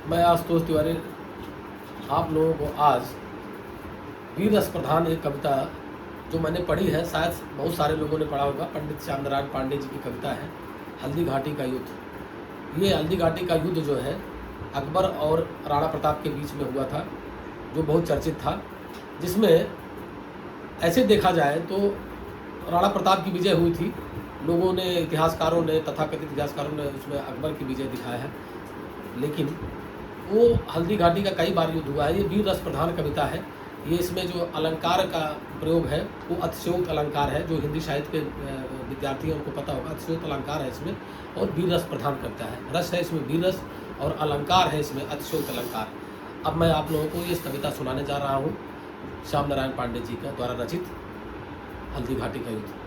मैं आशुतोष तिवारी आप लोगों को आज वीर रस प्रधान एक कविता जो मैंने पढ़ी है, शायद बहुत सारे लोगों ने पढ़ा होगा, पंडित श्यामनारायण पांडे जी की कविता है हल्दी घाटी का युद्ध। ये हल्दी घाटी का युद्ध जो है अकबर और राणा प्रताप के बीच में हुआ था, जो बहुत चर्चित था, जिसमें ऐसे देखा जाए तो राणा प्रताप की विजय हुई थी। लोगों ने, इतिहासकारों ने, तथाकथित इतिहासकारों ने उसमें अकबर की विजय दिखाया है, लेकिन वो हल्दी घाटी का कई बार युद्ध हुआ है। ये वीर रस प्रधान कविता है। ये इसमें जो अलंकार का प्रयोग है वो अतिशयोक्त अलंकार है, जो हिंदी साहित्य के विद्यार्थी हैं उनको पता होगा। अतिशयोक्त अलंकार है इसमें, और वीर रस प्रधान कविता है। रस है इसमें वीर रस, और अलंकार है इसमें अतिशयोक्त अलंकार। अब मैं आप लोगों को ये कविता सुनाने जा रहा हूँ, श्यामनारायण पांडे जी का द्वारा रचित हल्दी घाटी का युद्ध।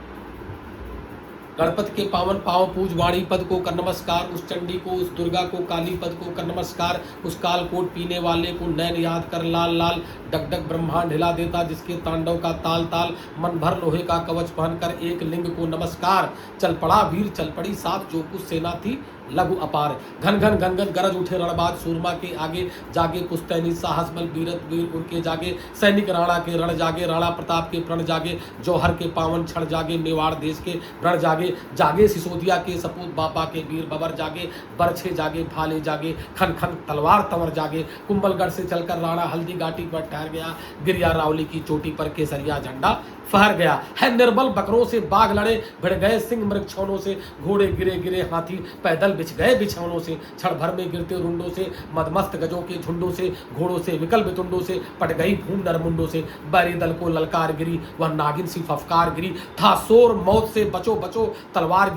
गणपति के पावन पाँव पूज वाणी पद को कर नमस्कार, उस चंडी को, उस दुर्गा को, काली पद को कर नमस्कार, उस काल कोट पीने वाले को नैन याद कर लाल लाल, डग डग ब्रह्मांड हिला देता जिसके तांडव का ताल ताल, मन भर लोहे का कवच पहनकर एक लिंग को नमस्कार, चल पड़ा वीर चल पड़ी साथ जो कुछ सेना थी लघु अपार, घन घन घन घन गरज उठे रणबाज सूरमा के आगे, जागे पुस्तैनी साहस बल वीरत वीर उनके जागे, सैनिक राणा के रण जागे, राणा प्रताप के प्रण जागे, जौहर के पावन क्षण जागे, मेवाड़ देश के रण जागे, जागे सिसोदिया के सपूत बाबा के वीर बबर जागे, बरछे जागे भाले जागे, खन खन तलवार तंवर जागे, कुंभलगढ़ से चलकर राणा हल्दी घाटी पर ठहर गया, गिरिया रावली की चोटी पर केसरिया झंडा फहर गया है, निर्बल बकरों से बाघ लड़े, भिड़ गए सिंह मृग छौनों से, घोड़े गिरे गिरे हाथी पैदल बिछ गए बिछौनों से, क्षण भर में गिरते रुंडों से, मदमस्त गजों के झुंडों से, घोड़ों से विकल बितुंडों से, पट गई भूम नरमुंडों से, बैरी दल को ललकार गिरी वह नागिन सी फफकार गिरी, था शोर मौत से बचो बचो तलवार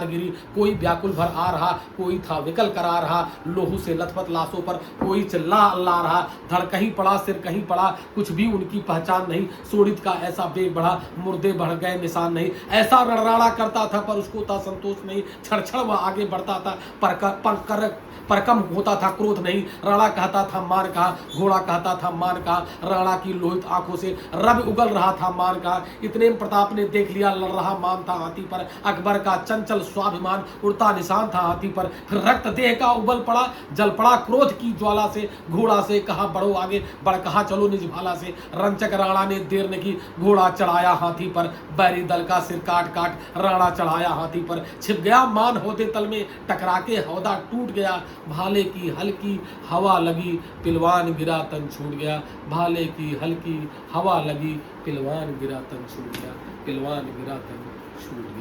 गिरी, कोई व्याकुल भर आ रहा, कोई था विकल करा रहा, लोहू से लथपथ लाशों पर कोई चिल्ला अल्लाह रहा, धड़ कहीं पड़ा सिर कहीं पड़ा, कुछ भी उनकी पहचान नहीं, सोनित का ऐसा बेग बढ़ा, मुर्दे बढ़ गए निशान नहीं, ऐसा रणराणा करता था पर उसको था संतोष नहीं, क्षण क्षण वह आगे बढ़ता था पर कम होता था क्रोध नहीं, राणा कहता था मान कहा, घोड़ा कहता था मान कहा, राणा की लोहित आंखों से रब उगल रहा था मान कहा, इतने में प्रताप ने देख लिया लड़ रहा मान था हाथी पर, अकबर का चंचल स्वाभिमान उड़ता निशान था हाथी पर, रक्त देह का उबल पड़ा जल पड़ा क्रोध की ज्वाला से, घोड़ा से कहा बढ़ो आगे बढ़ कहा चलो निज भाला से, रंचक राणा ने देर न की घोड़ा चढ़ाया हाथी पर, बैरी दल का सिर काट काट राणा चढ़ाया हाथी पर, छिप गया मान होते तल में टकरा के हौदा टूट गया, भाले की हल्की हवा लगी पिलवान गिरा तन छूट गया, भाले की हल्की हवा लगी पिलवान गिरा तन छूट गया, पिलवान गिरा तन छूट